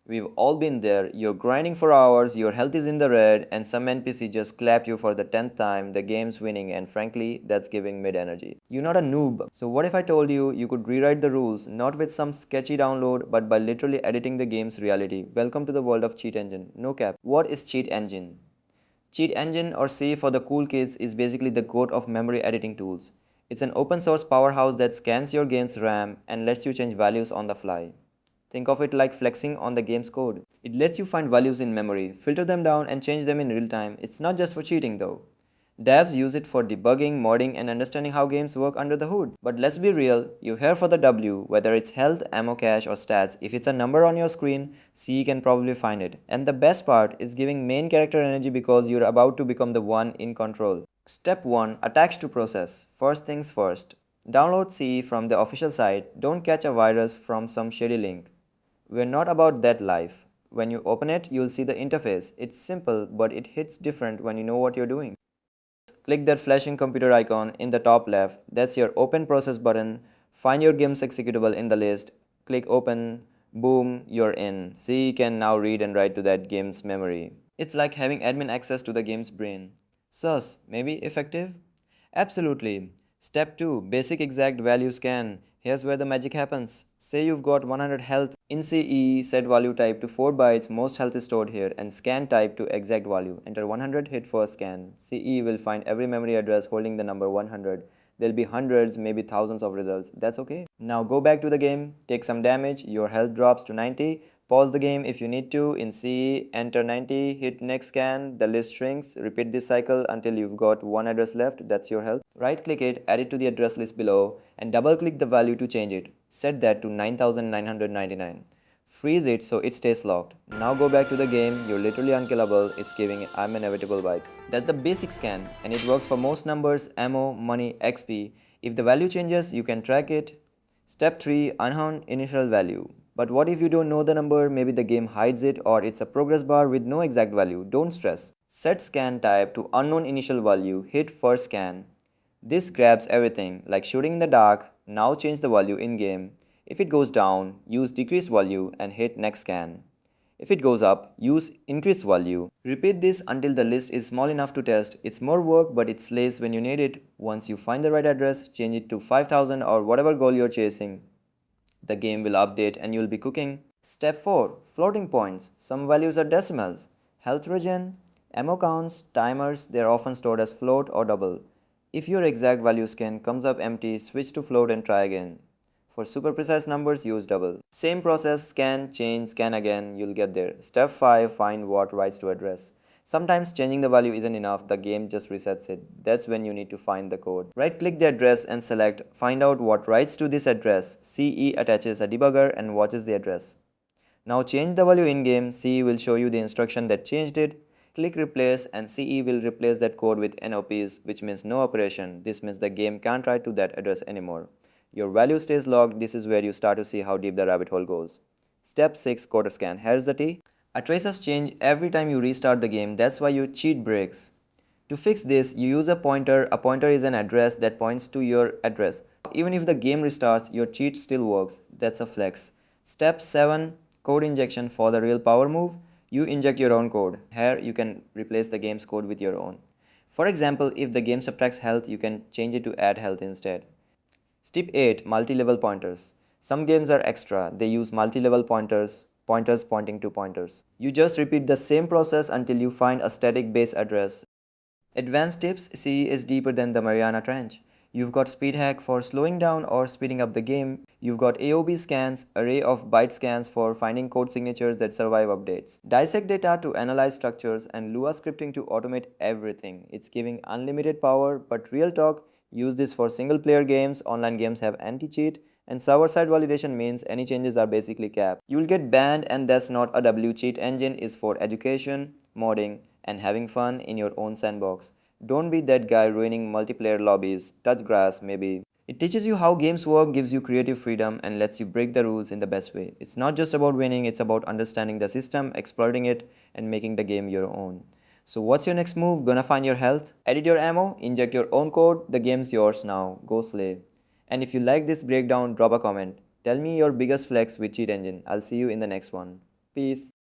We've all been there. You're grinding for hours, your health is in the red, and some NPC just clapped you for the 10th time, the game's winning, and frankly, that's giving mid energy. You're not a noob. So, what if I told you you could rewrite the rules, not with some sketchy download, but by literally editing the game's reality? Welcome to the world of Cheat Engine. No cap. What is Cheat Engine? Cheat Engine, or C for the cool kids, is basically the goat of memory editing tools. It's an open source powerhouse that scans your game's RAM and lets you change values on the fly. Think of it like flexing on the game's code. It lets you find values in memory, filter them down, and change them in real time. It's not just for cheating though. Devs use it for debugging, modding, and understanding how games work under the hood. But let's be real, you're here for the W, whether it's health, ammo cache, or stats. If it's a number on your screen, C can probably find it. And the best part is giving main character energy because you're about to become the one in control. Step 1. Attacks to process. First things first. Download C from the official site. Don't catch a virus from some shady link. We're not about that life. When you open it, you'll see the interface. It's simple, but it hits different when you know what you're doing. Click that flashing computer icon in the top left. That's your open process button. Find your game's executable in the list. Click open. Boom, you're in. C can now read and write to that game's memory. It's like having admin access to the game's brain. Sus, maybe effective? Absolutely. Step 2. Basic exact value scan. Here's where the magic happens. Say you've got 100 health. In CE, set value type to 4 bytes, most health is stored here, and scan type to exact value. Enter 100, hit first scan. CE will find every memory address holding the number 100. There'll be hundreds, maybe thousands of results. That's okay. Now go back to the game, take some damage, your health drops to 90. Pause the game if you need to. In CE, enter 90, hit next scan, the list shrinks. Repeat this cycle until you've got one address left, that's your health. Right click it, add it to the address list below, and double click the value to change it. Set that to 9999. Freeze it so it stays locked. Now go back to the game, you're literally unkillable, it's giving I'm inevitable vibes. That's the basic scan, and it works for most numbers, ammo, money, XP. If the value changes, you can track it. Step 3. Unknown initial value. But what if you don't know the number? Maybe the game hides it or it's a progress bar with no exact value. Don't stress. Set scan type to unknown initial value. Hit first scan. This grabs everything like shooting in the dark. Now change the value in game. If it goes down, use decreased value and hit next scan. If it goes up, use increased value. Repeat this until the list is small enough to test. It's more work, but it slays when you need it. Once you find the right address, change it to 5000 or whatever goal you're chasing. The game will update and you'll be cooking. Step 4. Floating points. Some values are decimals. Health regen, ammo counts, timers, they are often stored as float or double. If your exact value scan comes up empty, switch to float and try again. For super precise numbers, use double. Same process, scan, change, scan again, you'll get there. Step 5. Find what writes to address. Sometimes changing the value isn't enough, the game just resets it. That's when you need to find the code. Right click the address and select find out what writes to this address. CE attaches a debugger and watches the address. Now change the value in game, CE will show you the instruction that changed it. Click replace and CE will replace that code with NOPs, which means no operation. This means the game can't write to that address anymore. Your value stays logged. This is where you start to see how deep the rabbit hole goes. Step 6. Quarter scan. Here's the T. A traces change every time you restart the game. That's why your cheat breaks. To fix this, you use a pointer. A pointer is an address that points to your address. Even if the game restarts, your cheat still works. That's a flex. Step 7. Code injection for the real power move. You inject your own code. Here, you can replace the game's code with your own. For example, if the game subtracts health, you can change it to add health instead. Step 8. Multi-level pointers. Some games are extra. They use multi-level pointers pointing to pointers. You just repeat the same process until you find a static base address. Advanced tips. CE is deeper than the Mariana Trench. You've got speed hack for slowing down or speeding up the game. You've got AOB scans, array of byte scans for finding code signatures that survive updates. Dissect data to analyze structures, and Lua scripting to automate everything. It's giving unlimited power, but real talk, use this for single player games. Online games have anti-cheat, and server-side validation means any changes are basically capped. You will get banned, and that's not a W. Cheat engine is for education, modding, and having fun in your own sandbox. Don't be that guy ruining multiplayer lobbies. Touch grass, maybe. It teaches you how games work, gives you creative freedom, and lets you break the rules in the best way. It's not just about winning, it's about understanding the system, exploiting it, and making the game your own. So what's your next move? Gonna find your health? Edit your ammo? Inject your own code? The game's yours now. Go slay. And if you like this breakdown, drop a comment. Tell me your biggest flex with Cheat Engine. I'll see you in the next one. Peace.